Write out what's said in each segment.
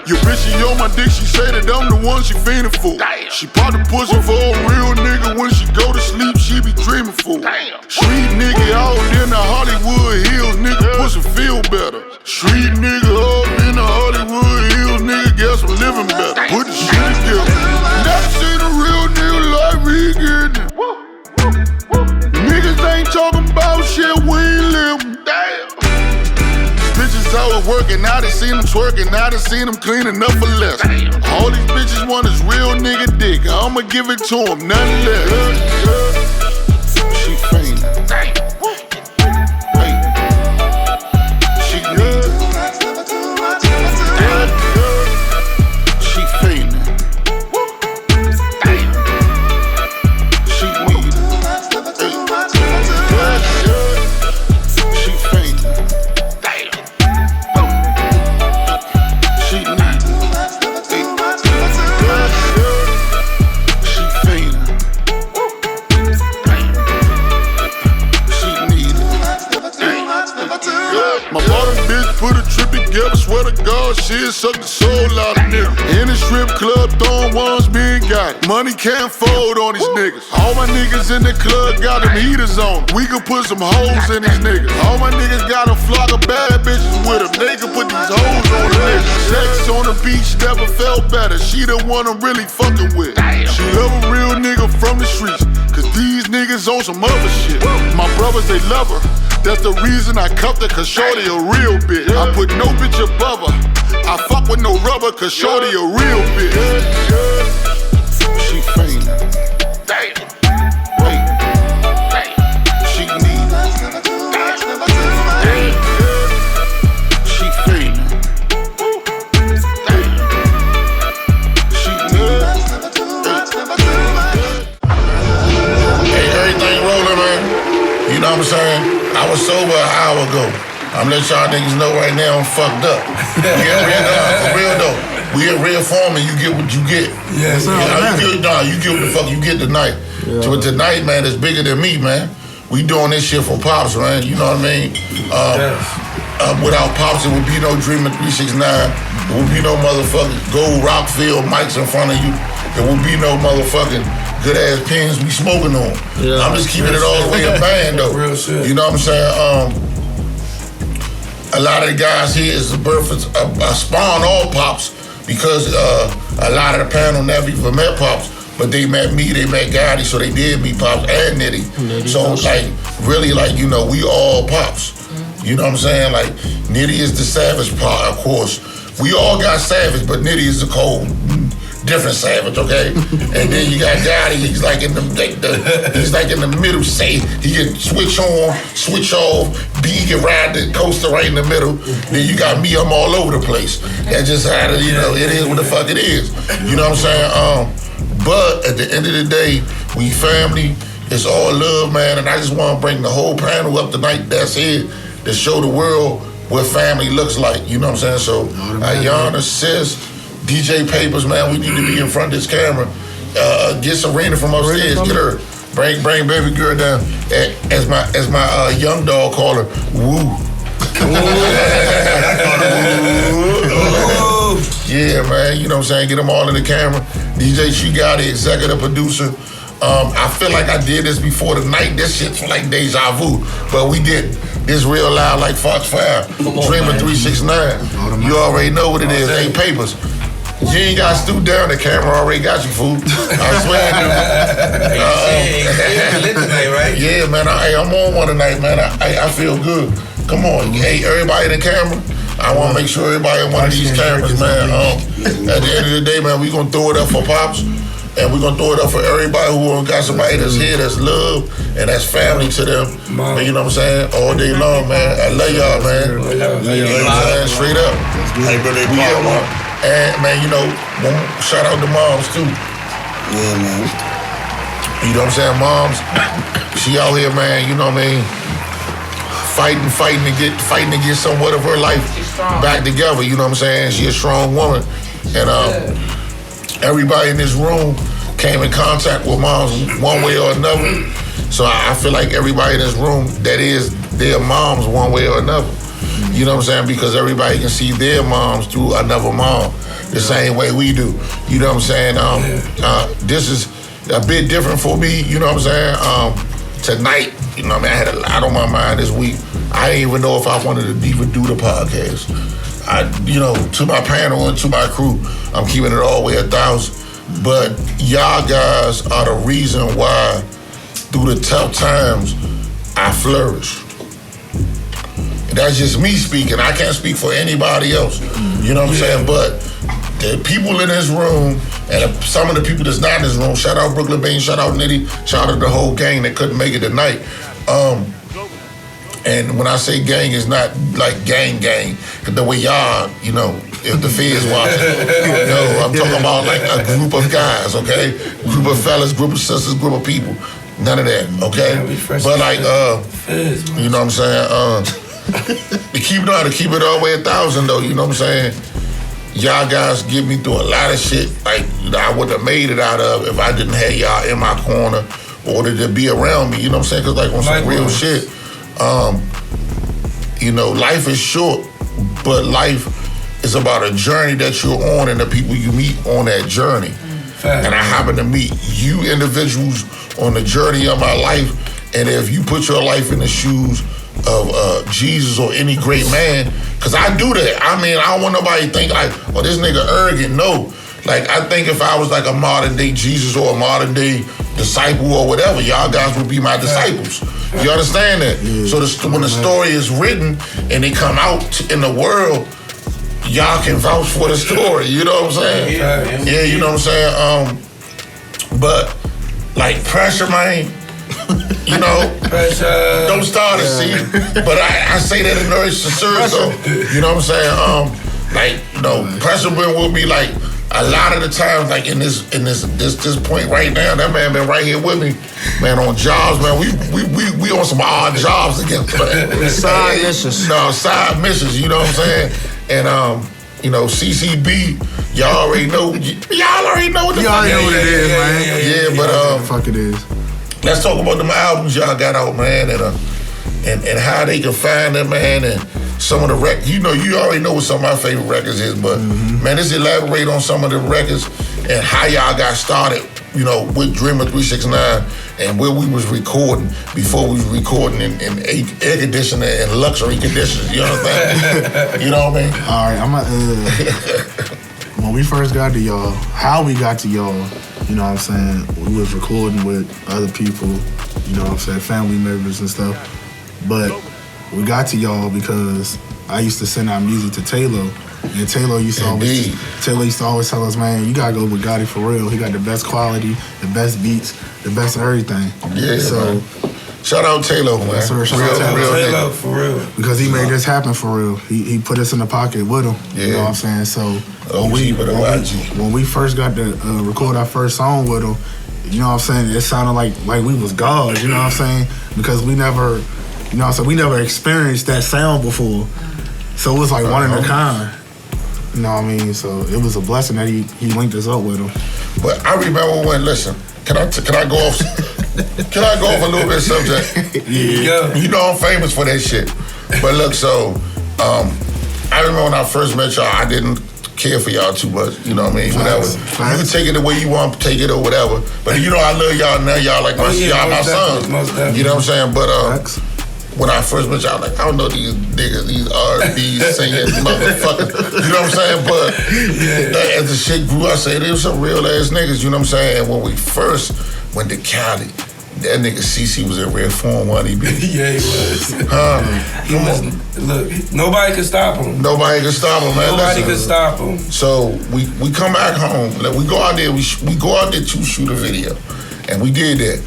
Your bitch, she on my dick, she say that I'm the one she fiending for. She pop the pussy for a real nigga. When she go to sleep, she be dreaming for. Street nigga out in the Hollywood Hills, nigga pussy feel better. Street nigga up in the Hollywood Hills, nigga guess I'm living better. Put the shit together. Never seen a real nigga like me getting it. Niggas ain't talking about shit, we ain't living. Bitches always working, now they seen them twerking, now they seen them cleaning up for less. All these bitches want is real nigga dick, I'ma give it to them, nothing less. She fainting. Hey. She need. She fainting. She need. She fainting. My bottom bitch put a trip together, swear to God, she'll suck the soul out of niggas. In the strip club, throwing ones, being got it. Money can't fold on these niggas. All my niggas in the club got them heaters on. We can put some hoes in these niggas. All my niggas got a flock of bad bitches with them. They can put these hoes on the niggas. Sex on the beach never felt better. She the one I'm really fucking with. She love a real nigga from the streets, cause these niggas on some other shit. My brothers, they love her. That's the reason I cuffed her, cause shorty a real bitch. I put no bitch above her. I fuck with no rubber, cause shorty a real bitch. She fainting. Wait. She need. She fainting. She need. Hey, everything rolling, man. You know what I'm saying? I was sober an hour ago. I'm letting y'all niggas know right now I'm fucked up. For real though. We at real form and you get what you get. Yeah, sir. You get what the fuck you get tonight. Yeah. So tonight, man, it's bigger than me, man. We doing this shit for Pops, man. You know what I mean? Without Pops, it would be no Dreamer 369. It would be no motherfucking gold Rockfield mics in front of you. It would be no motherfucking good ass pens we smoking on. Yeah, I'm just keeping it all the way a band though. Real shit. You know what I'm saying? A lot of the guys here is the birth of spawn all Pops because a lot of the panel never even met Pops, but they met me, they met Gotti, so they did meet Pops and Nitty. So like really like, you know, we all Pops. You know what I'm saying? Like Nitty is the savage part, of course. We all got savage, but Nitty is the cold. Different savage, okay? And then you got Gotti, he's like in the middle, say he can switch on, switch off, B can ride the coaster right in the middle. Then you got me, I'm all over the place. That's just how it, you know, it is what the fuck it is. You know what I'm saying? But at the end of the day, we family, it's all love, man, and I just wanna bring the whole panel up tonight, that's it, to show the world what family looks like, you know what I'm saying? So, Ayana, Sis, DJ Papers, man, we need to be in front of this camera. Get Serena from upstairs, get her. Bring baby girl down. As my young dog call her, woo. Yeah, man, you know what I'm saying? Get them all in the camera. DJ Shigati, executive producer. I feel like I did this before tonight. This shit's like deja vu, but we did this real loud like Fox 5. Dreamer 369. You already know what it is. Hey, Papers. You ain't got to stoop down. The camera already got you, fool. I swear, dude. Tonight, right? Yeah, man. I'm on one tonight, man. I feel good. Come on. Hey, everybody in the camera. I want to make sure everybody in one of these cameras, man. At the end of the day, man, we going to throw it up for Pops. And we're going to throw it up for everybody who got somebody that's here, that's love, and that's family to them. And you know what I'm saying? All day long, man. I love y'all, man. You know what I'm saying? Straight up. Hey, brother, and, man, you know, shout out to moms, too. Yeah, man. You know what I'm saying? Moms, she out here, man, you know what I mean? Fighting to get somewhat of her life back together, you know what I'm saying? She a strong woman. And everybody in this room came in contact with moms one way or another. So I feel like everybody in this room, that is their moms one way or another. You know what I'm saying? Because everybody can see their moms through another mom the same way we do. You know what I'm saying? This is a bit different for me. You know what I'm saying? Tonight, you know what I mean? I had a lot on my mind this week. I didn't even know if I wanted to even do the podcast. To my panel and to my crew, I'm keeping it all the way 1,000. But y'all guys are the reason why, through the tough times, I flourish. And that's just me speaking. I can't speak for anybody else. You know what I'm saying? But the people in this room, and some of the people that's not in this room, shout out Brooklyn Beanz, shout out Nitty, shout out the whole gang that couldn't make it tonight. And when I say gang, it's not like gang, cause the way y'all, if the feds watching, I'm talking about like a group of guys, okay? Group of fellas, group of sisters, group of people. None of that, okay? But like, you know what I'm saying? To keep it all the way 1,000 though, you know what I'm saying? Y'all guys get me through a lot of shit like I wouldn't have made it out of if I didn't have y'all in my corner or to be around me, you know what I'm saying? Cause like on some real shit, life is short, but life is about a journey that you're on and the people you meet on that journey. And I happen to meet you individuals on the journey of my life, and if you put your life in the shoes of Jesus or any great man, because I do that. I mean, I don't want nobody to think like, oh, this nigga arrogant. No. Like, I think if I was like a modern day Jesus or a modern day disciple or whatever, y'all guys would be my disciples. You understand that? Yeah. So when the story is written and it come out in the world, y'all can vouch for the story. You know what I'm saying? Yeah, you know what I'm saying? But like pressure, man. Pressure. Don't start it, see. But I say that in very sincere though. You know what I'm saying? Pressure will be like a lot of the times, like in this point right now, that man been right here with me, man, on jobs, man. We on some odd jobs together. Side missions. No, side missions, you know what I'm saying? And CCB, y'all already know what the fuck it is, man. Yeah, but the fuck it is. Let's talk about them albums y'all got out, man, and how they can find them, man, and some of the records. You already know what some of my favorite records is, but man, let's elaborate on some of the records and how y'all got started, with Dreamer 369 and where we was recording before we was recording in air conditioning and luxury conditions. You understand? You know what I mean? All right, when we first got to y'all, how we got to y'all, you know what I'm saying? We was recording with other people, you know what I'm saying, family members and stuff. But we got to y'all because I used to send out music to Taylor. And Taylor used to always tell us, man, you gotta go with Gotti for real. He got the best quality, the best beats, the best of everything. Yeah, so man. Shout out Taylor, man. Yes, sir. Shout out Taylor for real. Because he made this happen for real. He put us in the pocket with him. Yeah. You know what I'm saying? So when we first got to record our first song with him, you know what I'm saying? It sounded like we was gods, you know what I'm saying? Because we never, we never experienced that sound before. So it was like one in a kind. You know what I mean? So it was a blessing that he linked us up with him. But I remember when, listen, can I go off? Can I go off a little bit of subject? Yeah. You know I'm famous for that shit. But look, so I remember when I first met y'all, I didn't care for y'all too much. You know what I mean? Whatever. You can take it the way you want to take it or whatever. But I love y'all now. Y'all like y'all my sons. You know what I'm saying? But when I first met y'all, like, I don't know these niggas, these R&B singing motherfuckers. You know what I'm saying? But as the shit grew, I said, they were some real ass niggas, you know what I'm saying? And when we first went to Cali, that nigga CC was in rare form, wasn't he, baby? Yeah, he was. Look, nobody could stop him. Nobody could stop him, man. Nobody could stop him. So we come back home. Like, we go out there, we go out there to shoot a video. And we did that.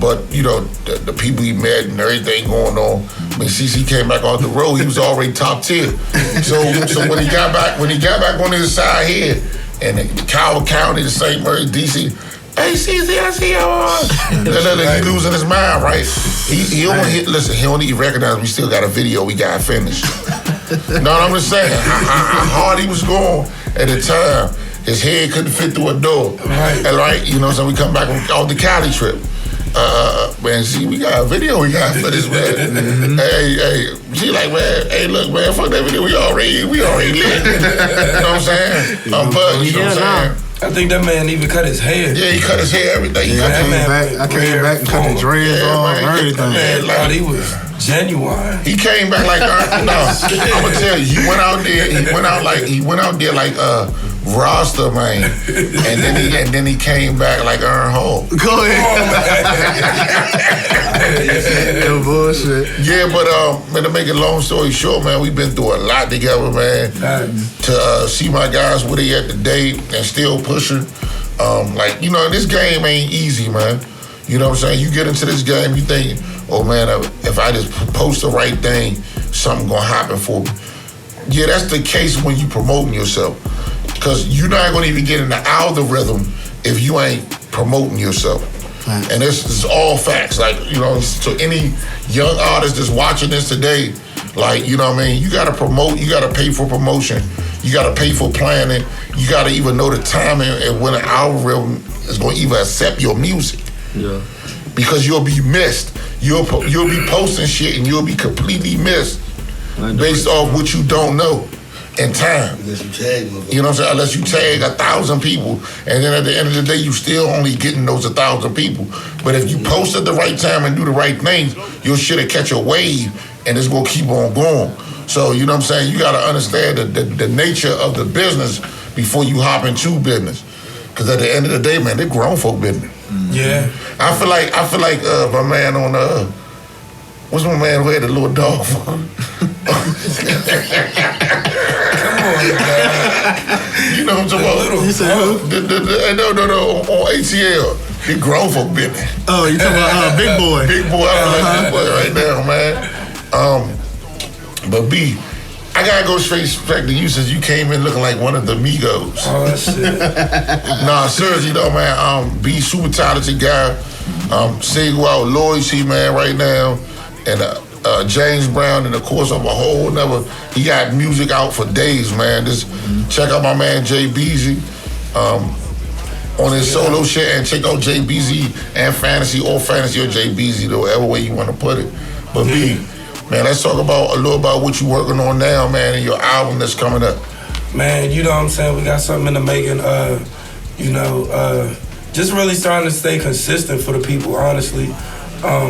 But the people he met and everything going on. When CC came back off the road, he was already top tier. So when he got back on his side here, and the Cali County, the St. Mary's, DC, hey CC, I see you. He losing his mind, right? He don't even recognize we still got a video we got finished. No, I'm just saying how hard he was going at the time. His head couldn't fit through a door. Right. You know, so we come back on the Cali trip. Man, see, we got a video we got for this, man. Hey, she like, man, hey, look, man, fuck that video. We already lit. You know what I'm saying? I'm buzzed, you know what I'm saying? I think that man even cut his hair. Yeah, he cut his hair, everything. I came back and cut the dreads off, everything. Man, like, he was genuine. He came back like, I'm gonna tell you, he went out there like Rasta, man, and then he came back like Earn Hall. Go ahead. No bullshit. Yeah, but man, to make a long story short, man, we've been through a lot together, man. To see my guys where they at today and still pushing. Like, you know, this game ain't easy, man. You know what I'm saying? You get into this game, you think, oh man, if I just post the right thing, something gonna happen for me. Yeah, that's the case when you promoting yourself. Because you're not gonna even get in the algorithm if you ain't promoting yourself. Right. And this is all facts. Like, you know, to any young artist that's watching this today, like, you know what I mean? You gotta promote, you gotta pay for promotion, you gotta pay for planning, you gotta even know the timing and when the algorithm is gonna even accept your music. Yeah. Because you'll be missed. You'll be posting shit and you'll be completely missed based off what you don't know in time. Unless you tag them. You know what I'm saying? Unless you tag 1,000 people, and then at the end of the day, you still only getting those 1,000 people. But if you post at the right time and do the right things, your shit'll catch a wave, and it's gonna keep on going. So you know what I'm saying? You gotta understand the nature of the business before you hop into business. Because at the end of the day, man, they're grown folk business. Yeah. I feel like my man on what's my man who had the little dog for? Come on, man. You know what I'm talking about? You said who? No, on ATL. He grown folk business. Oh, you talking about Big Boy? Big Boy, I feel like Big Boy right now, man. But B, I gotta go straight to you since you came in looking like one of the Migos. Oh, shit. Nah, seriously though, man. B, super talented guy. Single out loyalty, man, right now. And James Brown, and of course, of a whole nother. He got music out for days, man. Just check out my man Jay Beezy on his solo shit, and check out Jay Beezy and Phantasy, or Phantasy or Jay Beezy, whatever way you want to put it. But B, man, let's talk about a little about what you're working on now, man, and your album that's coming up. Man, you know what I'm saying? We got something in the making. Just really starting to stay consistent for the people, honestly.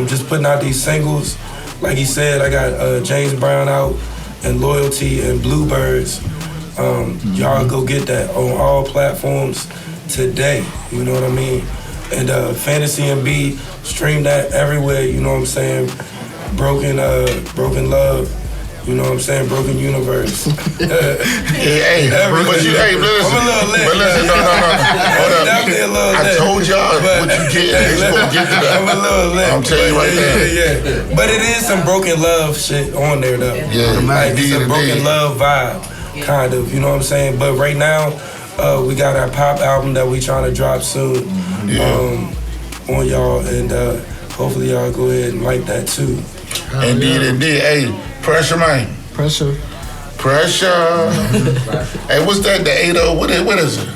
Just putting out these singles. Like he said, I got James Brown out, and Loyalty, and Bluebirds. Y'all go get that on all platforms today. You know what I mean? And Phantasy B, stream that everywhere. You know what I'm saying? Broken Love. You know what I'm saying? Broken Universe. Hey, listen. I'm a little lit. But listen, no. Hold up. Definitely a little I lit. told y'all what you get, and it's gonna get to that. I'm a little lit. I'm telling you right now. Yeah. But it is some Broken Love shit on there, though. Yeah, like it's a indeed. Broken Love vibe, kind of. You know what I'm saying? But right now, we got our pop album that we trying to drop soon on y'all, and hopefully y'all go ahead and like that too. Indeed. Hey, pressure, man. Pressure. Hey, what's that? The 80? What is it?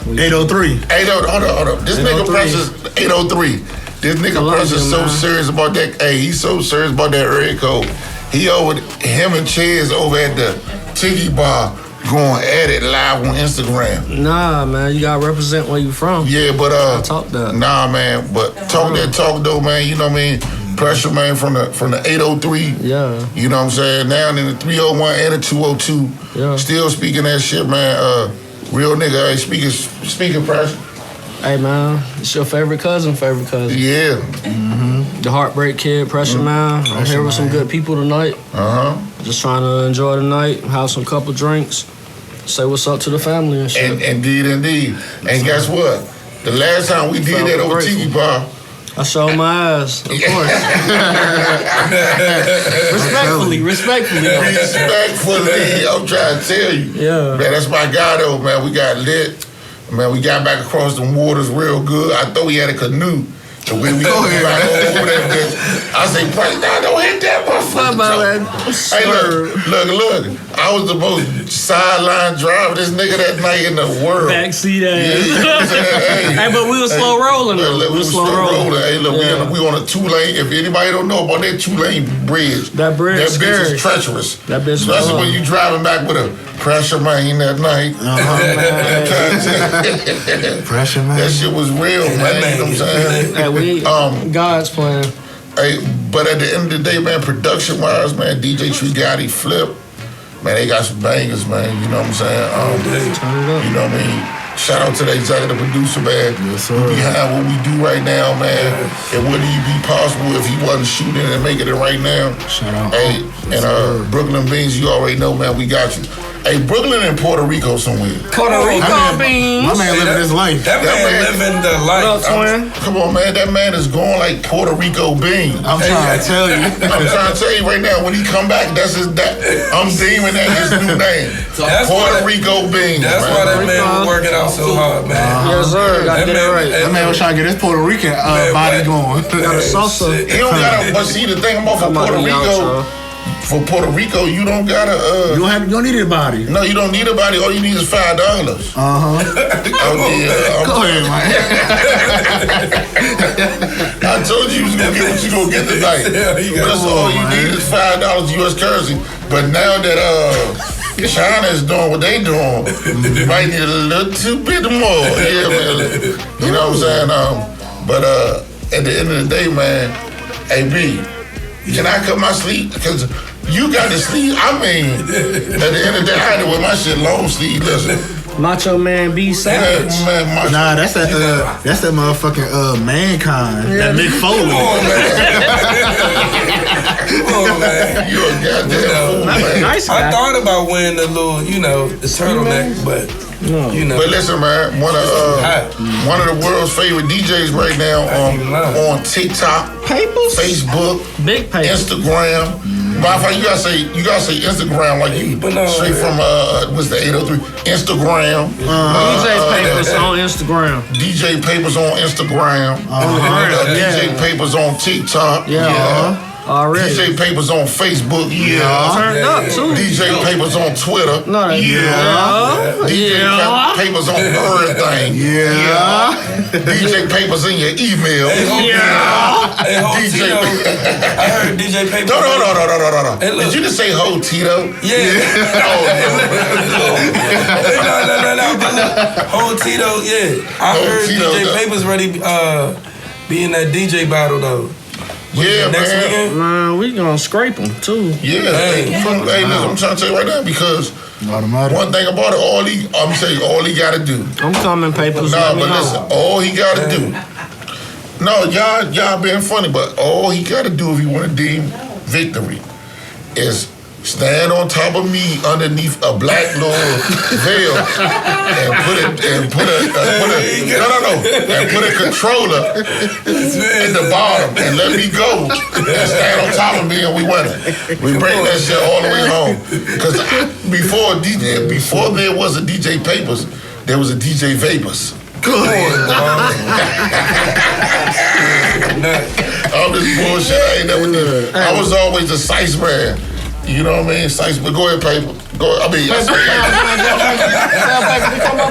803. 80. Hold up. This nigga Pressure's 803. This nigga Pressure's so serious about that. Hey, he's so serious about that area code. Him and Chaz over at the Tiki Bar going at it live on Instagram. Nah, man, you gotta represent where you from. Yeah, but I talk that. Nah, man, but talk that talk though, man. You know what I mean? Pressure, man, from the 803. Yeah. You know what I'm saying? Now in the 301 and the 202. Yeah. Still speaking that shit, man. Real nigga, hey, speaking Pressure. Hey, man, it's your favorite cousin. Yeah. Mm-hmm. The Heartbreak Kid, Pressure Man. I'm here with some good people tonight. Just trying to enjoy the night, have some couple drinks, say what's up to the family and shit. Indeed. And guess what? The last time we did that over Tiki Bar, I showed my ass, of course. Respectfully. Respectfully, I'm trying to tell you. Yeah. Man, that's my guy though, man. We got lit. Man, we got back across the waters real good. I thought we had a canoe. So when we go back over that bitch, I say, Price, nah, don't hit that motherfucker. fuck about that. Hey, look. I was the most sideline driver this nigga that night in the world. Backseat ass. Yeah, hey, but we was slow rolling. We was slow rolling. Hey, look, we on a 2-lane. If anybody don't know about that 2-lane bridge, that bridge bitch scary. is treacherous. That bitch. Especially when you driving back with a pressure main that night. Pressure man. That shit was real, man. You know what I'm saying? Hey, we God's plan. Hey, but at the end of the day, man, production wise, man, DJ Tree Gotti, Flip, man, they got some bangers, man. You know what I'm saying? Turn it up. You know what I mean? Shout out to the executive producer, man. Yes, sir. Behind what we do right now, man. It wouldn't even be possible if he wasn't shooting and making it right now. Shout out. Hey, Yes, and Brooklyn Beanz, you already know, man, we got you. Hey, Brooklyn and Puerto Rico somewhere. Puerto Rico beans. My man living his life. That man living the life. Come on, man. That man is going like Puerto Rico Bean. I'm trying to tell you. I'm trying to tell you right now, when he come back, I'm deeming that his new name. Puerto Rico Bean. That's why that man was working out so hard, man. Yes, sir. Gotta get it right. That man was trying to get his Puerto Rican body going. Got a salsa. He don't gotta, but see, the thing about for Puerto Rico, you don't gotta. You don't need a body. No, you don't need a body. All you need is $5. Go ahead, man. I told you was gonna get what you gonna get tonight. That's all you need is $5 US currency. But now that China is doing what they doing, you might need a little too bit more. Yeah, man. You know what I'm saying? But at the end of the day, man, hey B, can I cut my sleeve? Because you got the sleeve. I mean, at the end of the day, I had to wear my shit long sleeve. Listen. Macho Man B Savage. Man, Nah, that's that motherfucking Mankind. Yeah. That Mick Foley. Come on, man. You a goddamn fool, man. Nice guy. I thought about wearing the little, the turtleneck, but But listen, man, one of the world's favorite DJs right now on TikTok, Facebook, Big Paper, Instagram. Matter of fact, you gotta say Instagram like you straight from what's the 803 Instagram. DJ Papers on Instagram. DJ Papers on Instagram. DJ Papers on TikTok. Already. DJ Papers on Facebook. Turned up too. DJ Papers on Twitter. DJ Papers on everything. DJ Papers in your email. Hey, DJ. I heard DJ Papers. No. Did you just say Ho Tito? Yeah. No. Ho Tito, yeah. I heard Tito, DJ Papers ready be in that DJ battle though. Yeah, next man. weekend? Man, we gonna scrape them too. Yeah. Hey, listen, I'm trying to tell you right now because one thing about it, all he gotta do. I'm coming, Papers. Nah, but listen, all he gotta do. No, y'all being funny, but all he gotta do if he wanna deem victory is stand on top of me underneath a black little veil and put a controller in the bottom and let me go and stand on top of me and we win it. We bring that shit all the way home. Because before there was a DJ Papers, there was a DJ Vapors. All this bullshit I ain't never did. I was always a Sice man. You know what I mean? Sice, but go ahead, Paper. Come up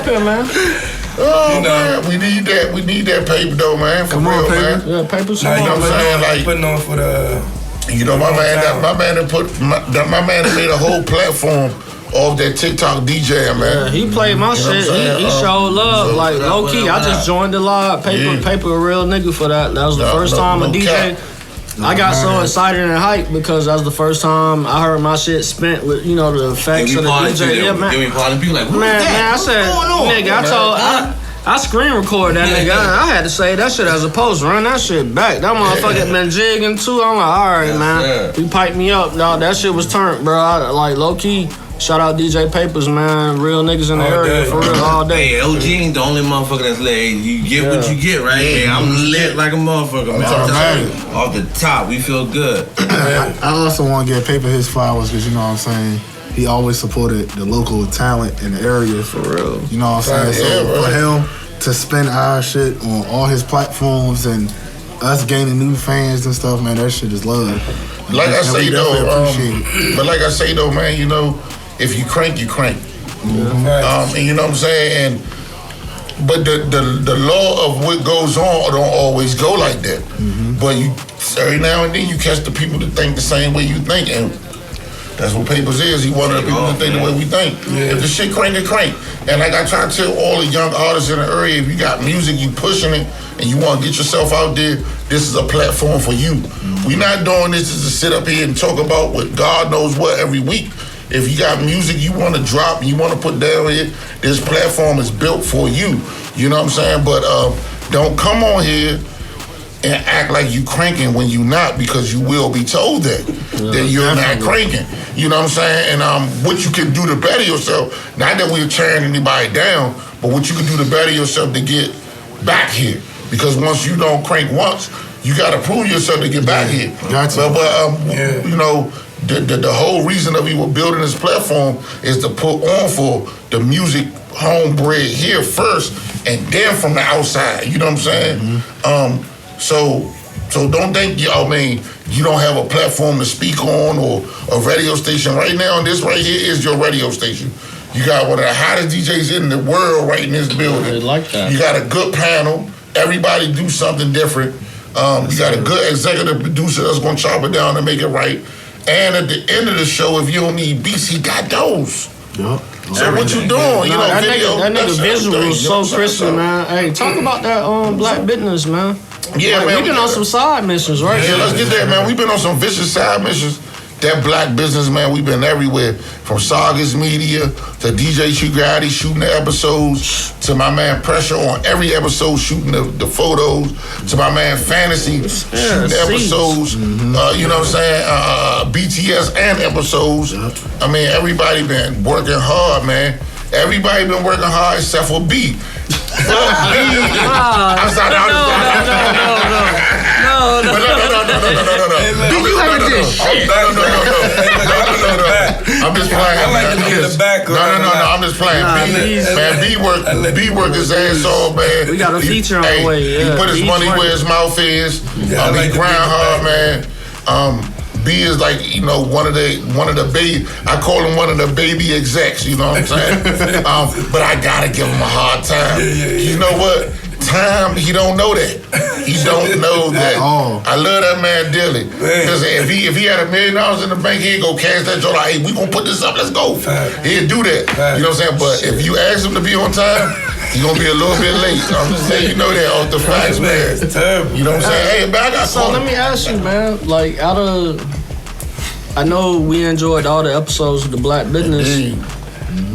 here, man. Oh, man, we need that paper though, man. For real, man. Yeah, Papers. You know what I'm saying? Like, putting on for the. You know, my man made a whole platform of that TikTok DJ, man. Yeah, he played my shit. He showed love, like low key. I just joined the live. Paper, a real nigga for that. That was the first time a DJ. I got so excited and hyped because that was the first time I heard my shit spent with the effects of the DJ. Yeah, man. I said, nigga, I screen recorded that nigga. I had to say that shit as opposed to run that shit back. That motherfucker been jigging too. I'm like, all right, man. He piped me up. No, that shit was turned, bro. Like low key. Shout out DJ Papers, man. Real niggas in the area for real all day. Hey, OG ain't the only motherfucker that's lit. You get what you get, right? Hey, I'm lit like a motherfucker, man. I'm telling you, off the top, we feel good. I also want to give Paper his flowers because, you know what I'm saying, he always supported the local talent in the area. For real. You know what I'm saying? So for him to spin our shit on all his platforms and us gaining new fans and stuff, man, that shit is love. Like I say though, appreciate but like I say though, man, you know, if you crank, you crank. And you know what I'm saying? And but the law of what goes on don't always go like that. But you every now and then you catch the people that think the same way you think, and that's what Papers is. He wanted the people to think the way we think. If the shit crank, it crank. And like I try to tell all the young artists in the area, if you got music, you pushing it, and you want to get yourself out there, this is a platform for you. We not doing this just to sit up here and talk about what God knows what every week. If you got music you want to drop, you want to put down here, this platform is built for you. You know what I'm saying? But don't come on here and act like you cranking when you not, because you will be told that you're not cranking. You know what I'm saying? And what you can do to better yourself, not that we're tearing anybody down, but what you can do to better yourself to get back here. Because once you don't crank once, you got to prove yourself to get back here. You know, the whole reason of you were building this platform is to put on for the music homebred here first, and then from the outside. You know what I'm saying? So don't think, you don't have a platform to speak on or a radio station. Right now, this right here is your radio station. You got one of the hottest DJs in the world right in this building. They like that. You got a good panel. Everybody do something different. You got a good executive producer that's going to chop it down and make it right. And at the end of the show, if you don't need beats, he got those. Yep. So what you doing? You know, that video. That nigga visual is so crispy, man. Hey, talk about that black business, man. Yeah, man. We've been on some side missions, right? Yeah, let's get that, man. We've been on some vicious side missions. That black business, man, we've been everywhere. From Sagas Media to DJ Chugatti shooting the episodes, to my man Pressure on every episode shooting the photos, to my man Phantasy shooting the episodes. You know what I'm saying? BTS and episodes. I mean, everybody been working hard, man. Everybody been working hard except for B. No. Do you have this shit? No. I'm just playing. I like to be in the background. No. I'm just playing. B work his ass off, man. We got a feature on the way. He put his money where his mouth is. He grind hard, man. B is like, one of the baby. I call him one of the baby execs. You know what I'm saying? But I gotta give him a hard time. You know what? Time, he don't know that. He don't know that. I love that man dearly. Because if he had $1 million in the bank, he'd go cash that joint like, hey, we gonna put this up, let's go. He'd do that. You know what I'm saying? But if you ask him to be on time, he's gonna be a little bit late. I'm just saying, you know that off the facts, man. It's terrible. You know what I'm saying? Hey, man, I got So let me ask you, man, like I know we enjoyed all the episodes of the Black Business.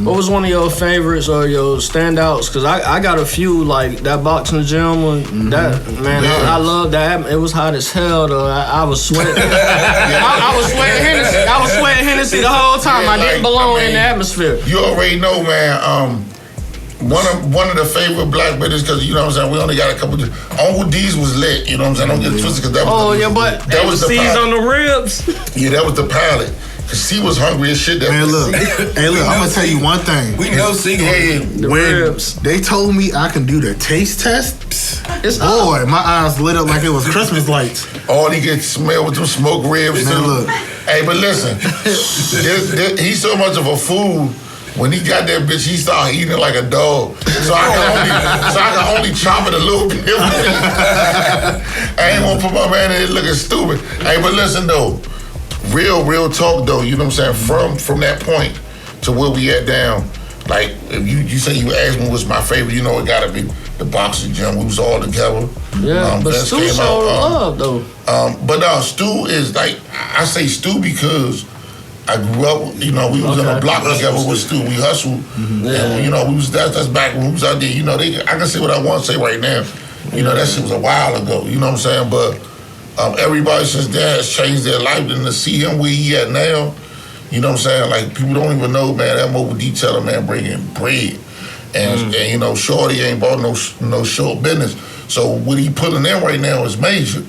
What was one of your favorites or your standouts? Because I got a few, like that boxing gym one. That, man, I love that. It was hot as hell, though. I was sweating. I was sweating Hennessy. I was sweating Hennessy the whole time. I didn't belong in the atmosphere. You already know, man. One of the favorite black business, because you know what I'm saying, we only got a couple. Uncle D's was lit, you know what I'm saying. Don't get it twisted, because that was that was the C's on the ribs. Yeah, that was the pilot. Cause C was hungry as shit. Man, look, I'm gonna tell you one thing. We know C when ribs. They told me I can do the taste test, boy, my eyes lit up like it was Christmas lights. All he gets smell with them smoked ribs. Man, look. Hey, but listen, he's so much of a fool. When he got that bitch, he started eating it like a dog. So I can only chop it a little bit. I ain't gonna put my man in it looking stupid. Hey, but listen though, real talk though, you know what I'm saying? From that point to where we at down, like if you say you asked me what's my favorite, you know it gotta be the boxing gym. We was all together. Yeah, but Stu showed love though. But Stu is like, I say Stu because I grew up, we was in a block together with Stu. We hustled. And, we was that's back when we was out there. I can say what I want to say right now. That shit was a while ago. You know what I'm saying? But everybody since then has changed their life. And to see him where he at now, you know what I'm saying? Like, people don't even know, man, that mobile detailer, man, bringing bread. And Shorty ain't bought no short business. So what he putting in right now is major.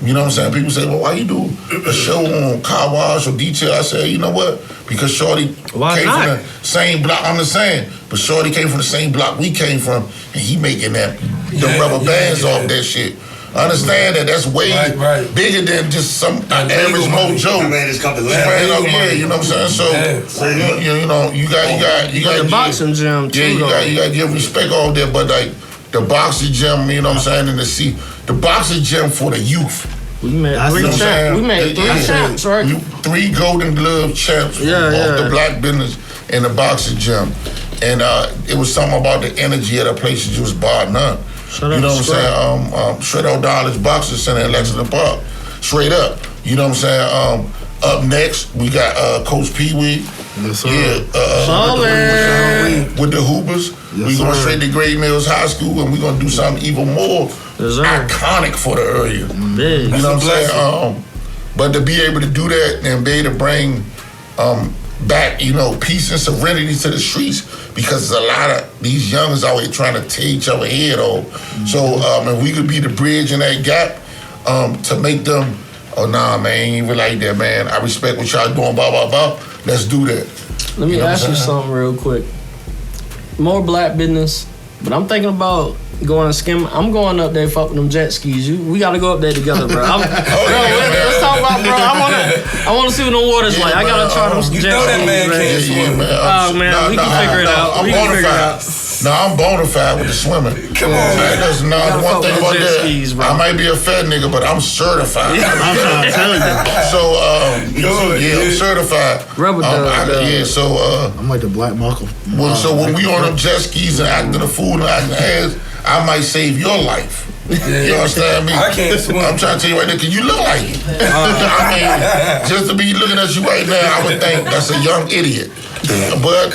You know what I'm saying? People say, well, why you do a show on car wash or detail? I say, you know what? Because Shorty came from the same block. I'm just saying. But Shorty came from the same block we came from, and he making the rubber bands off that shit. Understand that that's way bigger than just some average mojo. Man, it's coming Yeah, you know what I'm saying? So you got the boxing gym too. Yeah, you got to give respect all there, but like the boxing gym, you know what I'm saying, and the boxing gym for the youth. We made three champs, right? 3 Golden Glove champs off the black business in the boxing gym. And it was something about the energy of the place that you was barring up. You know what I'm saying? Straight Out Dollars Boxing Center in Lexington Park. Straight up. You know what I'm saying? Up next, we got Coach Pee Wee. Yes, sir. With the Hoopers. We going straight to Great Mills High School, and we going to do something even more iconic for the area. You know what I'm saying? But to be able to do that and be able to bring back, peace and serenity to the streets, because there's a lot of these youngers out here trying to tear each other head off. So if we could be the bridge in that gap to make them, oh nah, man, ain't even like that, man. I respect what y'all doing, blah, blah, blah. Let's do that. Let me ask you something real quick. More black business, but I'm thinking about going skim. I'm going up there fucking them jet skis. We gotta go up there together, bro. Let's talk about, bro. I wanna see what the water's like. I gotta try them jet skis. That man can't swim. Oh man, we can figure it out. No, I'm bona fide with the swimming. Come on, man. There's one thing about that. Skis, I might be a fat nigga, but I'm certified. I'm trying to tell you. So, I'm certified. Rubber I'm like the black Michael. So when we on them jet skis and acting the fool and acting ass, I might save your life. You understand me? I can't swim. I'm trying to tell you right now, because you look like it. I mean, just to be looking at you right now, I would think that's a young idiot. But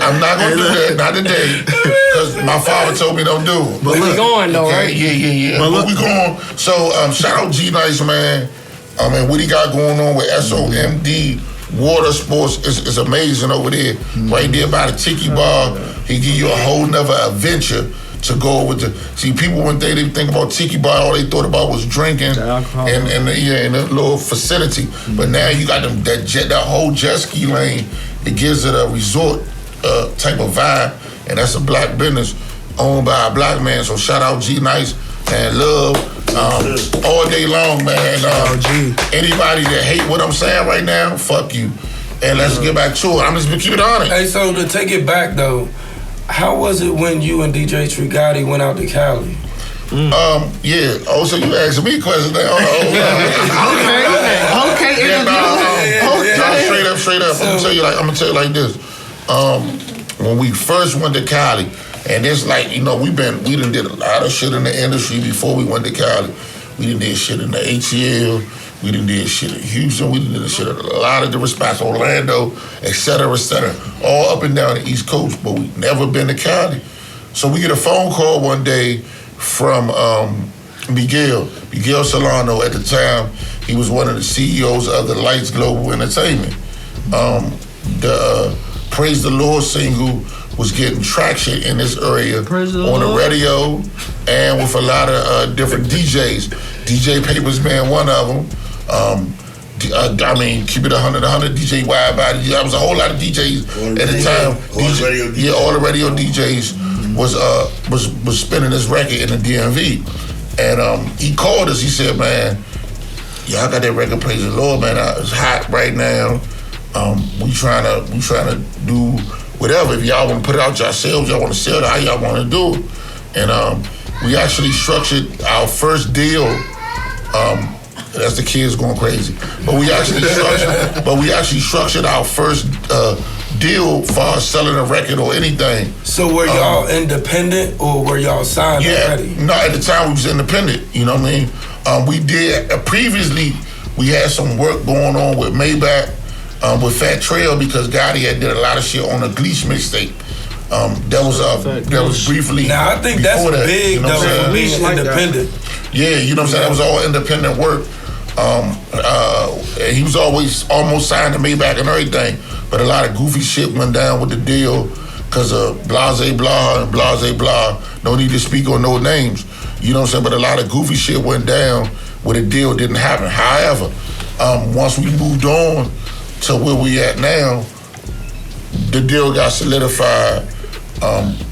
I'm not going to do that, not today, because my father told me don't do it. But we going though, right? Yeah. But we going. So shout out G Nice, man. And what he got going on with SOMD Water Sports is amazing over there. Right there by the Tiki Bar. He give you a whole nother adventure to go with people when they didn't think about Tiki Bar, all they thought about was drinking and the little facility. But now you got that whole jet ski lane. It gives it a resort type of vibe, and that's a black business owned by a black man. So shout out G Nice and love all day long, man. Anybody that hate what I'm saying right now, fuck you. And let's get back to it. I'm just gonna keep it honest. Hey, so to take it back though, how was it when you and DJ Trigatti went out to Cali? Yeah. Oh, so you asking me questions now? Okay. Straight up. I'm gonna tell you like this. When we first went to Cali, and it's like, we done did a lot of shit in the industry before we went to Cali. We done did shit in the ATL. We done did shit in Houston. We done did shit in a lot of different spots, Orlando, et cetera, all up and down the East Coast, but we never been to Cali. So we get a phone call one day from Miguel Solano. At the time, he was one of the CEOs of the Lights Global Entertainment. The Praise the Lord single was getting traction in this area on the radio and with a lot of different DJs. DJ Papers, man, one of them. Keep it 100, DJ Wide Body. There was a whole lot of DJs at the time. All the radio DJs was spinning this record in the DMV. And he called us, he said, man, y'all got that record, Praise the Lord, man. It's hot right now. We trying to do whatever. If y'all want to put it out yourselves, y'all want to sell it, how y'all want to do it. And we actually structured our first deal. That's the kids going crazy. But we actually structured our first deal for selling a record or anything. So were y'all independent or were y'all signed already? No, at the time we was independent. You know what I mean? We did previously. We had some work going on with Maybach, with Fat Trail, because Gotti had did a lot of shit on the Gleesh mixtape. That was briefly. Now I think that's big though for being independent. Yeah, you know what I'm saying? That was all independent work. He was always almost signed to Maybach and everything, but a lot of goofy shit went down with the deal because of Blase Blah and Blase Blah. No need to speak on no names. You know what I'm saying? But a lot of goofy shit went down where the deal didn't happen. However, once we moved on to where we at now, the deal got solidified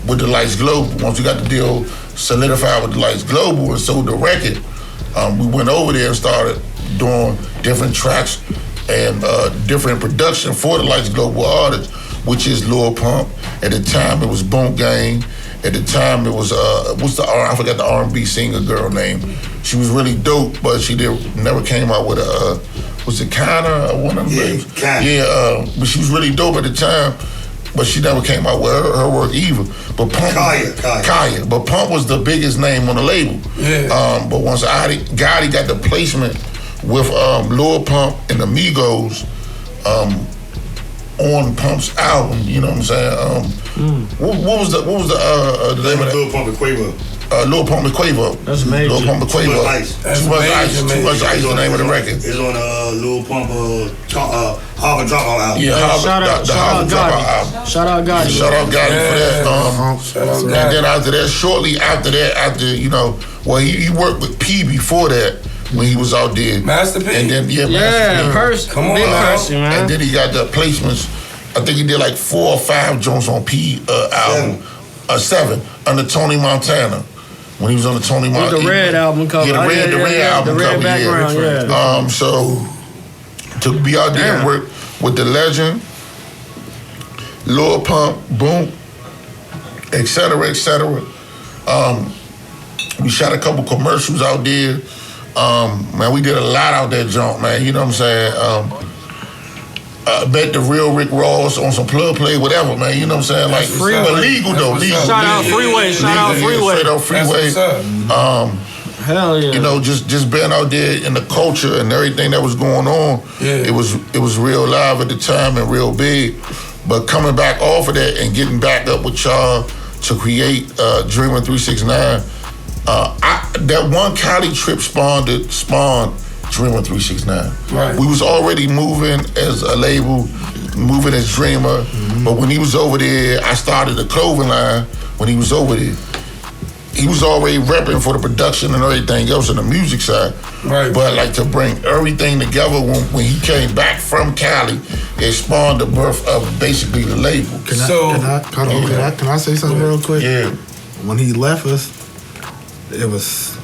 with the Lights Global. Once we got the deal solidified with the Lights Global and sold the record, we went over there and started doing different tracks and different production for the Lights Global Artists, which is Lil Pump. At the time, it was Boom Gang. At the time, it was I forgot the R&B singer girl name. She was really dope, but she never came out with a was it Kinda one of them names? Yeah, but she was really dope at the time. But she never came out with her work either. But Pump, Kaya. But Pump was the biggest name on the label. Yeah. But once Gotti got the placement with Lil Pump and the Migos on Pump's album, you know what I'm saying? What was the name of that? Lil Pump and Quavo. Lil Pump and Quavo. That's major. Lil Pump and Quavo. Too Much Ice. Too Much Ice, the name of the record. It's on Lil Pump Harvard Dropout album. Yeah, shout out Gotti. Shout out Gotti. Shout out Gotti for that. And then after that, shortly after that, he worked with P before that when he was out there. Master P. And then Come on, Percy, man. And then he got the placements. I think he did like 4 or 5 joints on P album. 7 under Tony Montana. When he was on the Tony Montana. With the red album cover. Yeah, the red album the red cover. Background, yeah. So to be out there and work with the legend, Lil Pump, Boom, et cetera, et cetera. We shot a couple commercials out there. Man, we did a lot out there, junk, man. You know what I'm saying? Bet the real Rick Ross on some plug play, whatever, man. You know what I'm saying? Like, but legal though, legal. Shout out Freeway. Straight out Freeway. Hell yeah. You know, just being out there in the culture and everything that was going on, it was real live at the time and real big. But coming back off of that and getting back up with y'all to create Dreamer 369, that one Cali trip spawned Dreamer 369. Right. We was already moving as a label, moving as Dreamer, but when he was over there, I started the clothing line when he was over there. He was already repping for the production and everything else on the music side. Right. But like to bring everything together when he came back from Cali, it spawned the birth of basically the label. Can I say something real quick? Yeah. When he left us, it was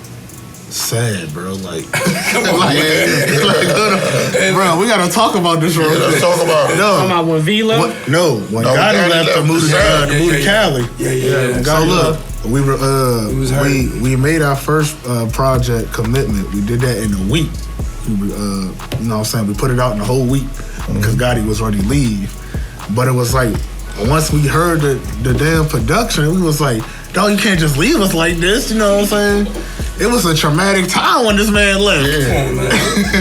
sad, bro. Like, Come on, bro, we gotta talk about this real quick. Let's talk about it. Talking about when V left? When Gotti left to move to Cali. Yeah. So look, we made our first project Commitment. We did that in a week. You know what I'm saying? We put it out in a whole week because Gotti was ready to leave. But it was like, once we heard the damn production, we was like, dog, you can't just leave us like this, you know what I'm saying? It was a traumatic time when this man left. Yeah.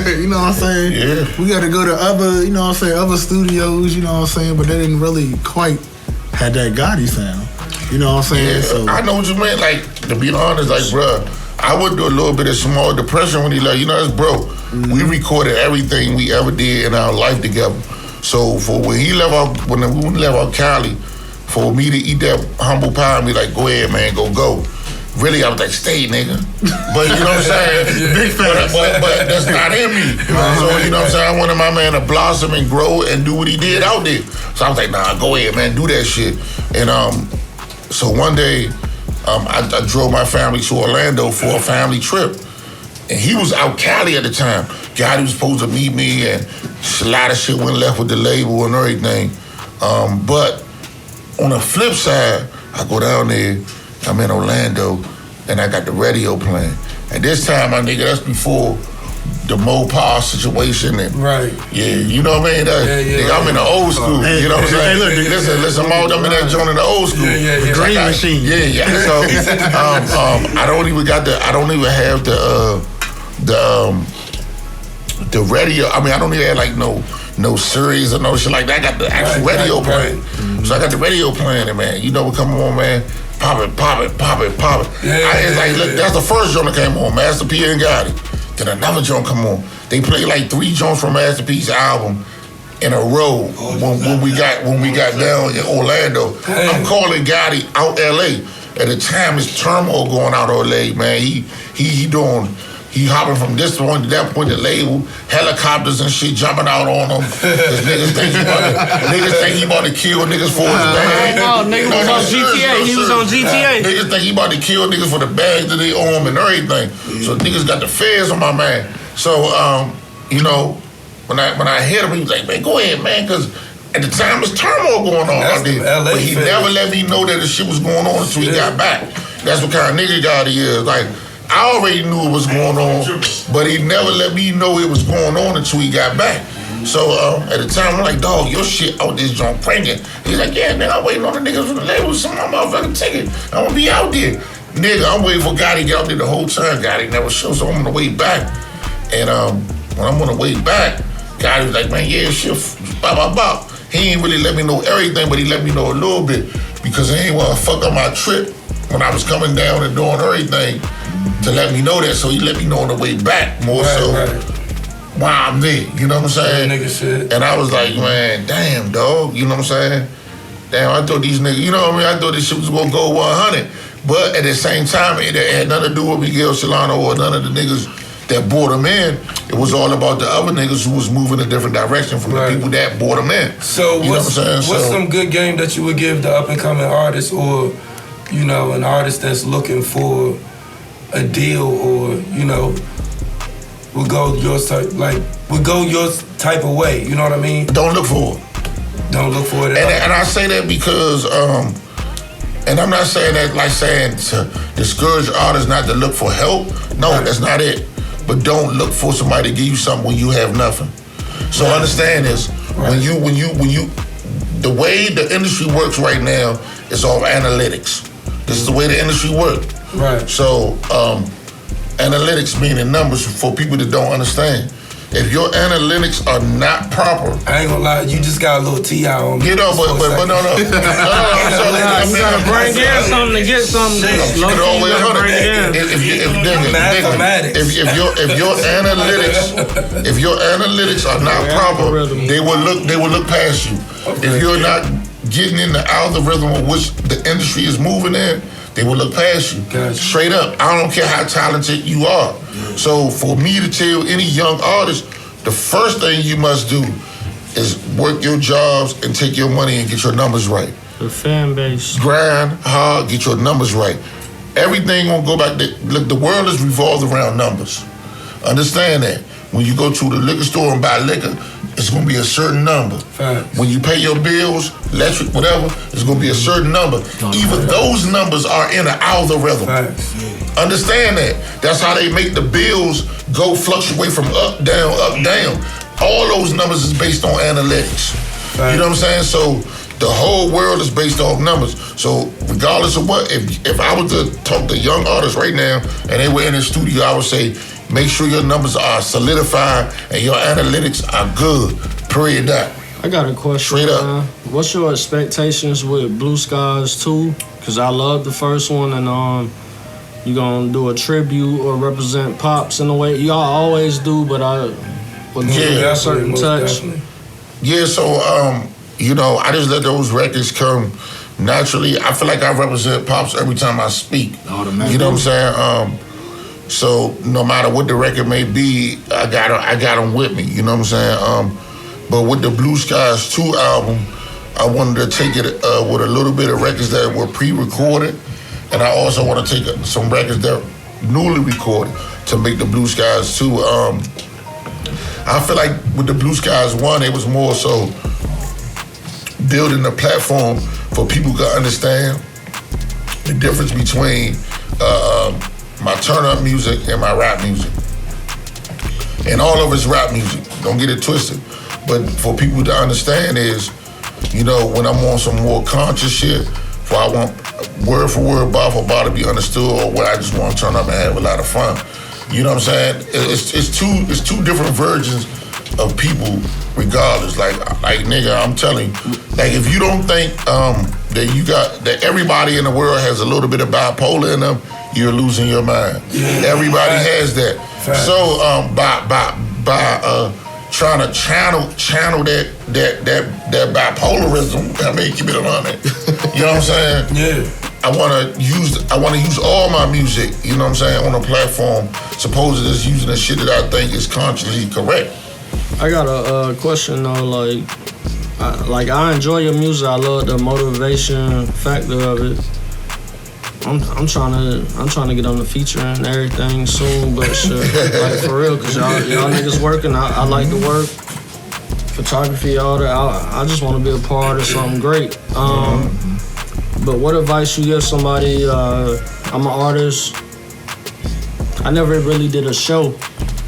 You know what I'm saying? Yeah. We got to go to other studios, you know what I'm saying? But they didn't really quite had that Gotti sound. You know what I'm saying? Yeah, so I know what you meant. Like, to be honest, like, bruh, I went through a little bit of small depression when he left. You know, that's bro. We recorded everything we ever did in our life together. So for when he left out, when we left out Cali, for me to eat that humble pie and be like, go ahead, man, go. Really, I was like, stay, nigga. But you know what I'm saying? Big facts. But that's not in me. So, you know what I'm saying? I wanted my man to blossom and grow and do what he did out there. So I was like, nah, go ahead, man, do that shit. And so one day, I drove my family to Orlando for a family trip. And he was out Cali at the time. Gotti was supposed to meet me, and a lot of shit went left with the label and everything. But on the flip side, I go down there, I'm in Orlando, and I got the radio playing. At this time, my nigga, that's before the Mopar situation. And right. Yeah, you know what I mean? Nigga, I'm in the old school. You know what I'm saying? Hey, look, listen, I'm in that joint in the old school. The green machine. Yeah. So I don't even have the radio. I mean, I don't even have like no series or no shit like that. I got the actual radio playing. So I got the radio playing, and man, you know what come on, man? Pop it. It's like, look, that's the first joint that came on, Master P and Gotti. Then another joint come on. They played like 3 joints from Master P's album in a row when we got down in Orlando. I'm calling Gotti out LA. At the time, it's Turmoil going out LA, man. He He hopping from this point to that point, the label, helicopters and shit jumping out on him. Cause niggas think he about to kill niggas for his bag. No, nigga was on GTA. He was on GTA. Niggas think he about to kill niggas for the bags that they owe him and everything. So niggas got the feds on my man. So you know, when I hit him, he was like, man, go ahead, man, cause at the time there's turmoil going on out there. But he never let me know that the shit was going on until he got back. That's what kind of nigga guy he is. Like, I already knew what was going on, but he never let me know it was going on until he got back. So at the time, I'm like, dog, your shit out this joint pranking. He's like, yeah, nigga, I'm waiting on the niggas from the label. Some of my motherfucking ticket. I'm gonna be out there. Nigga, I'm waiting for Gotti to get out there the whole time. Gotti never shows, so I'm on the way back. And when I'm on the way back, Gotti was like, man, yeah, shit, bop, bop, bop. He ain't really let me know everything, but he let me know a little bit because he ain't want to fuck up my trip when I was coming down and doing everything to let me know that. So he let me know on the way back more while I'm there. You know what I'm saying? Nigga shit. And I was like, man, damn, dog. You know what I'm saying? Damn, I thought these niggas, you know what I mean? I thought this shit was going to go 100. But at the same time, it had nothing to do with Miguel Solano or none of the niggas that brought him in. It was all about the other niggas who was moving a different direction from the people that brought him in. So you know what I'm saying? What's some good game that you would give the up and coming artist, or you know, an artist that's looking for a deal, or you know, would go your type of way? You know what I mean? Don't look for it. Don't look for it. And I say that because, and I'm not saying that like saying to discourage artists not to look for help. No, that's not it. But don't look for somebody to give you something when you have nothing. So understand this: when you, the way the industry works right now is all analytics. This is the way the industry works. Right. So analytics meaning numbers for people that don't understand. If your analytics are not proper, I ain't gonna lie, you just got a little T.I. on me. You know, but no. You gotta bring in something to get something. If your analytics are not proper, they will look past you. If you're not getting in the algorithm of which the industry is moving in, they will look past you. Gotcha. Straight up. I don't care how talented you are. So for me to tell any young artist, the first thing you must do is work your jobs and take your money and get your numbers right. The fan base. Grind hard, get your numbers right. Everything gonna go back. Look, the world is revolved around numbers. Understand that. When you go to the liquor store and buy liquor, it's gonna be a certain number. Facts. When you pay your bills, electric, whatever, it's gonna be a certain number. Even those numbers are in an algorithm. Facts. Understand that. That's how they make the bills go fluctuate from up, down, up, down. All those numbers is based on analytics. Facts. You know what I'm saying? So the whole world is based off numbers. So regardless of what, if I was to talk to young artists right now and they were in the studio, I would say, make sure your numbers are solidified and your analytics are good. Period. I got a question. Straight up. What's your expectations with Blue Skies 2? Because I love the first one, and you gonna do a tribute or represent Pops in a way y'all always do, but I would give a certain touch. Yeah, so you know, I just let those records come naturally. I feel like I represent Pops every time I speak. You know what I'm saying? So no matter what the record may be, I got them with me. You know what I'm saying? But with the Blue Skies 2 album, I wanted to take it with a little bit of records that were pre-recorded, and I also want to take some records that are newly recorded to make the Blue Skies 2. I feel like with the Blue Skies 1, it was more so building a platform for people to understand the difference between my turn-up music and my rap music. And all of it's rap music, don't get it twisted. But for people to understand is, you know, when I'm on some more conscious shit, where I want word for word, bar for bar to be understood, or where I just want to turn up and have a lot of fun. You know what I'm saying? It's two different versions of people regardless. Like nigga, I'm telling you, like if you don't think that everybody in the world has a little bit of bipolar in them, you're losing your mind. Everybody has that. So by trying to channel that bipolarism, I mean, keep it on it. You know what I'm saying? Yeah. I wanna use all my music, you know what I'm saying, on a platform, supposed to just using the shit that I think is consciously correct. I got a question though, I enjoy your music. I love the motivation factor of it. I'm trying to get on the feature and everything soon, but shit, like for real, cause y'all niggas working. I like to work, photography, all that. I just want to be a part of something great. But what advice you give somebody? I'm an artist. I never really did a show.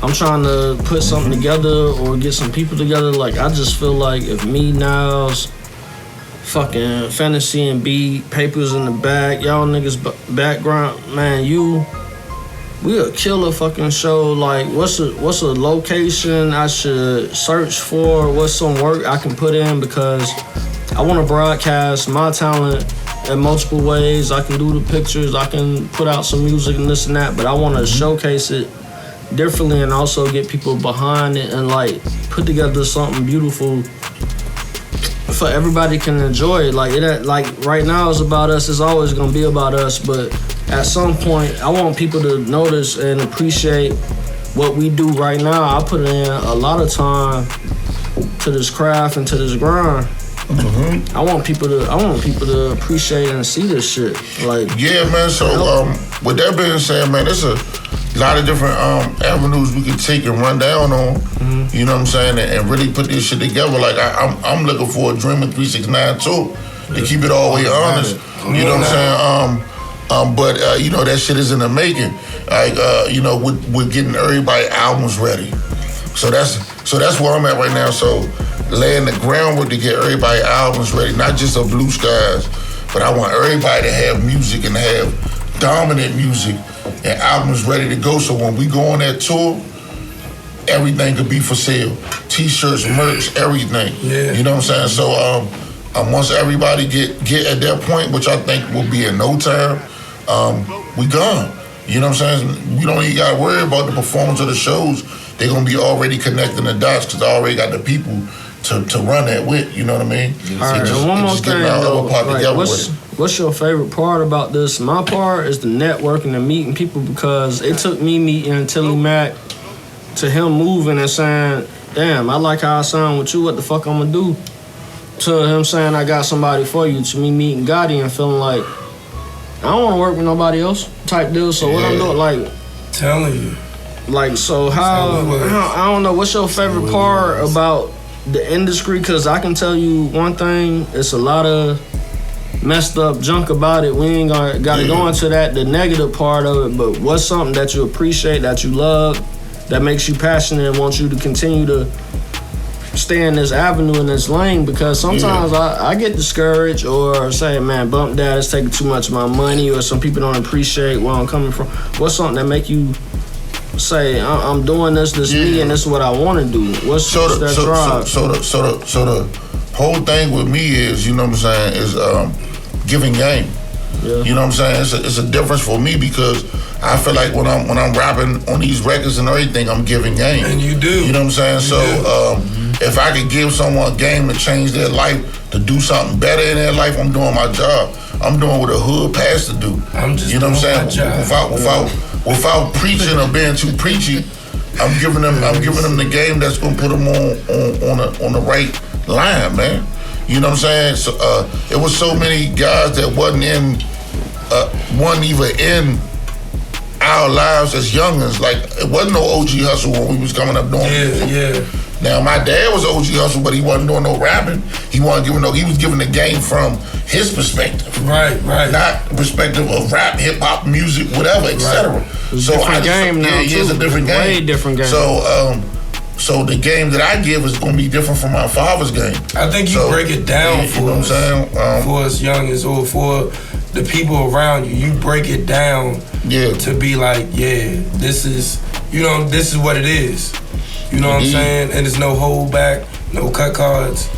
I'm trying to put something together or get some people together. Like, I just feel like if me, Niles, fucking Phantasy and B, Papers in the back, y'all niggas background, man, we'll kill a fucking show. Like, what's a location I should search for? What's some work I can put in? Because I want to broadcast my talent in multiple ways. I can do the pictures, I can put out some music and this and that, but I want to showcase it differently and also get people behind it and like put together something beautiful for everybody can enjoy. Like right now it's about us, it's always gonna be about us, but at some point I want people to notice and appreciate what we do right now. I put in a lot of time to this craft and to this grind. Mm-hmm. I want people to appreciate and see this shit. Like, yeah, man. So with that being said, man, there's a lot of different avenues we can take and run down on. Mm-hmm. You know what I'm saying, and really put this shit together. Like I'm looking for a Dreamer 369 too, to keep it all the way honest. You know what I'm saying? But you know, that shit is in the making. Like you know, we're getting everybody albums ready. So that's where I'm at right now. So laying the groundwork to get everybody albums ready, not just a Blue Skies, but I want everybody to have music and have dominant music and albums ready to go. So when we go on that tour, everything could be for sale. T-shirts, merch, everything. Yeah. You know what I'm saying? So once everybody get at that point, which I think will be in no time, we gone. You know what I'm saying? We don't even got to worry about the performance of the shows. They're going to be already connecting the dots because I already got the people to run that with. You know what I mean? All right, and one more thing, though. Like, what's your favorite part about this? My part is the networking and meeting people, because it took me meeting Tilly Mac to him moving and saying, damn, I like how I sound with you, what the fuck I'm going to do? To him saying, I got somebody for you. To me meeting Gotti and feeling like, I don't want to work with nobody else type deal. So what I'm doing, like, telling you. Like, so how I don't know, what's your favorite part about the industry? Because I can tell you one thing, it's a lot of messed up junk about it. We ain't got to go into that, the negative part of it, but what's something that you appreciate, that you love, that makes you passionate and wants you to continue to stay in this avenue, in this lane? Because sometimes I get discouraged or say, man, bump that, it's taking too much of my money, or some people don't appreciate where I'm coming from. What's something that make you say, I'm doing this me, and this is what I want to do? What's that drive? So the whole thing with me is, you know what I'm saying, is giving game. Yeah. You know what I'm saying? It's a difference for me, because I feel like when I'm rapping on these records and everything, I'm giving game. And you do. You know what I'm saying? So if I could give someone a game to change their life, to do something better in their life, I'm doing my job. I'm doing what a hood pastor do. I'm just, you know what I'm saying? Without preaching or being too preachy, I'm giving them the game that's gonna put them on the right line, man. You know what I'm saying? So it was so many guys that wasn't even in our lives as youngins. Like, it wasn't no OG hustle when we was coming up doing music. Yeah. Now, my dad was OG hustle, but he wasn't doing no rapping. He was giving the game from his perspective. Right. Not perspective of rap, hip hop, music, whatever, etc. So different game now. Yeah, it's a different game. Way different game. So the game that I give is going to be different from my father's game. I think you break it down for us, for us youngins, or for the people around you. You break it down to be like, this is what it is. You know what I'm saying? And there's no hold back, no cut cards.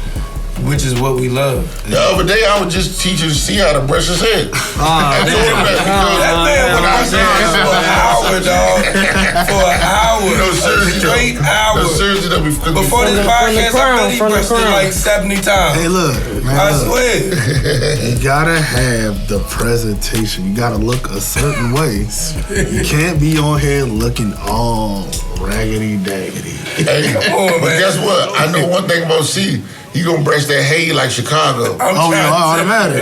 which is what we love. The other day, I was just teaching to see how to brush his head. I told him that because that man was for an hour, dog. For an hour. Straight hour. Before this podcast, I bet he brushed it like 70 times. Hey, look, man. I swear. You gotta have the presentation. You gotta look a certain way. You can't be on here looking all raggedy daggedy. Hey, come on, but man. Guess what? I know one thing about C. He gonna brush that hay like Chicago. Automatic.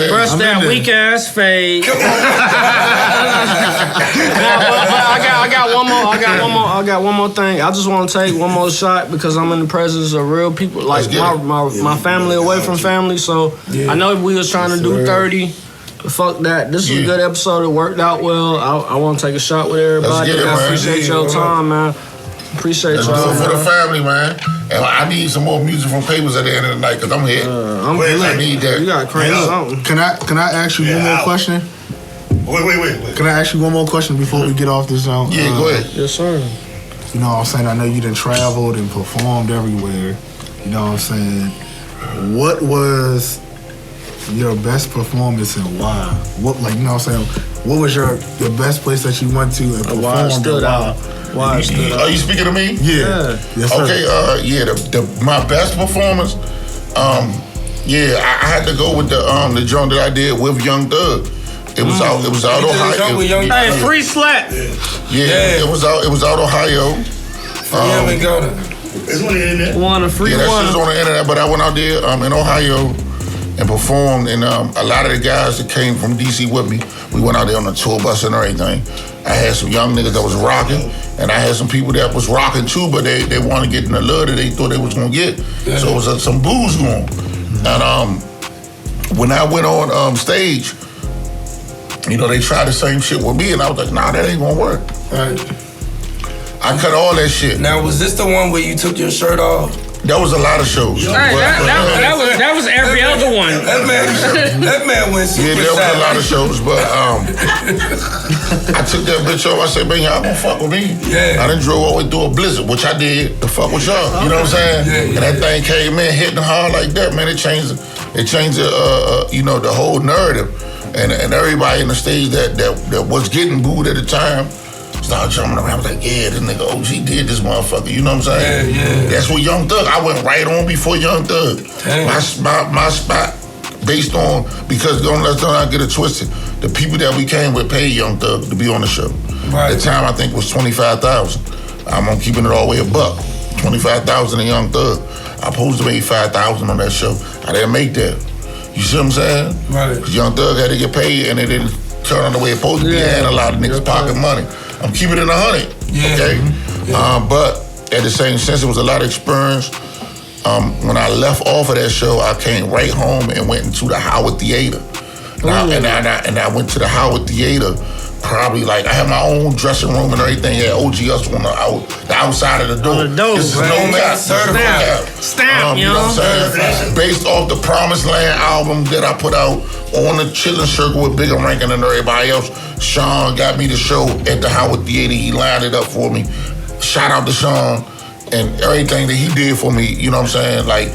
Brush that weak ass fade. But I got one more thing. I just want to take one more shot because I'm in the presence of real people, like my family away from family. So I know we was trying to do 30. But fuck that. This is a good episode. It worked out well. I want to take a shot with everybody. I appreciate your time, man. Appreciate y'all. Let's do it for the family, man. And I need some more music from Papers at the end of the night because I'm here. I need that. You got crank something. Can I ask you one more question? Wait. Can I ask you one more question before we get off this zone? Yeah, go ahead. Yes, sir. You know what I'm saying? I know you done traveled and performed everywhere. You know what I'm saying? What was your best performance and why? What, like, you know what I'm saying? What was your best place that you went to and performed? Why it stood out? Are you speaking to me? Yeah. Yes, sir. Okay. My best performance. I had to go with the joint that I did with Young Thug. It was out. It was out Ohio. Hey, free slap. Yeah. It was out Ohio. Haven't got it. It's on the internet. One free that one. shit's on the internet. But I went out there in Ohio and performed, and a lot of the guys that came from DC with me, we went out there on the tour bus and everything. I had some young niggas that was rocking, and I had some people that was rocking too, but they wanted to get in the love that they thought they was gonna get. Yeah. So it was some booze going. And when I went on stage, you know, they tried the same shit with me, and I was like, nah, that ain't gonna work. Right. I cut all that shit. Now, was this the one where you took your shirt off? That was a lot of shows. Hey, that was every other one. That man went super there was a lot of shows, but I took that bitch off. I said, man, y'all gonna fuck with me. Yeah. I done drove all the way through a blizzard, which I did to fuck with y'all. You know what I'm saying? And that thing came in hitting hard like that, man. It changed the whole narrative. And everybody in the stage that was getting booed at the time started jumping around. I was like, yeah, this nigga OG did this motherfucker. You know what I'm saying? Yeah. That's what Young Thug. I went right on before Young Thug. My spot based on, because let's not get it twisted. The people that we came with paid Young Thug to be on the show. Right. At the time, I think it was $25,000. I'm keeping it all the way $1. $25,000 a Young Thug. I supposed to make $5,000 on that show. I didn't make that. You see what I'm saying? Right. Because Young Thug had to get paid, and it didn't turn on the way it's supposed to be, and a lot of niggas pocket money. I'm keeping it 100. Yeah. Okay? Yeah. But at the same sense, it was a lot of experience. When I left off of that show, I came right home and went into the Howard Theater. And I went to the Howard Theater probably like, I had my own dressing room and everything. Yeah, OG us on the outside of the door. This is no cap. Stamp, you know what I'm saying? Based off the Promised Land album that I put out on the Chillin' Circle with Bigger Rankin' and everybody else. Sean got me the show at the Howard Theater. He lined it up for me. Shout out to Sean and everything that he did for me. You know what I'm saying? Like,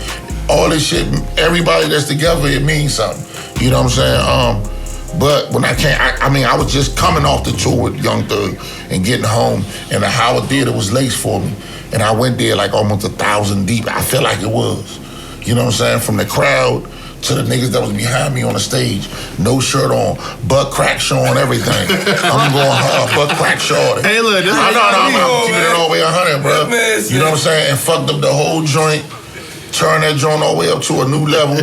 all this shit, everybody that's together, it means something. You know what I'm saying? But when I was just coming off the tour with Young Thug and getting home, and the Howard Theater was laced for me. And I went there like almost 1,000 deep. I feel like it was. You know what I'm saying? From the crowd to the niggas that was behind me on the stage. No shirt on, butt crack showing everything. I'm going hard, butt crack shorty. Hey, look, this I'm keeping it all the way 100, bro. You know what I'm saying? And fucked up the whole joint. Turned that joint all the way up to a new level.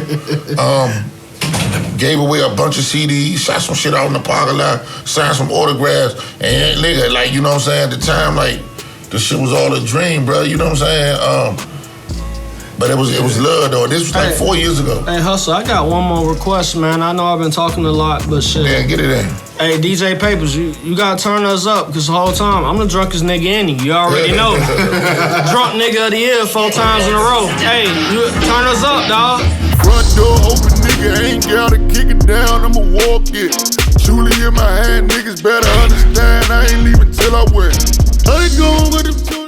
Gave away a bunch of CDs, shot some shit out in the parking lot, signed some autographs, and nigga, like, you know what I'm saying? At the time, like, the shit was all a dream, bro. You know what I'm saying? But it was love, though. This was like 4 years ago. Hey, Hustle, I got one more request, man. I know I've been talking a lot, but shit. Yeah, get it in. Hey, DJ Papers, you gotta turn us up, because the whole time, I'm the drunkest nigga in you. You already know. Drunk nigga of the year 4 times in a row. Hey, you turn us up, dawg. Front door open, nigga, ain't gotta kick it down, I'ma walk it. Julie in my hand, niggas better understand, I ain't leaving till I win. I ain't going with them.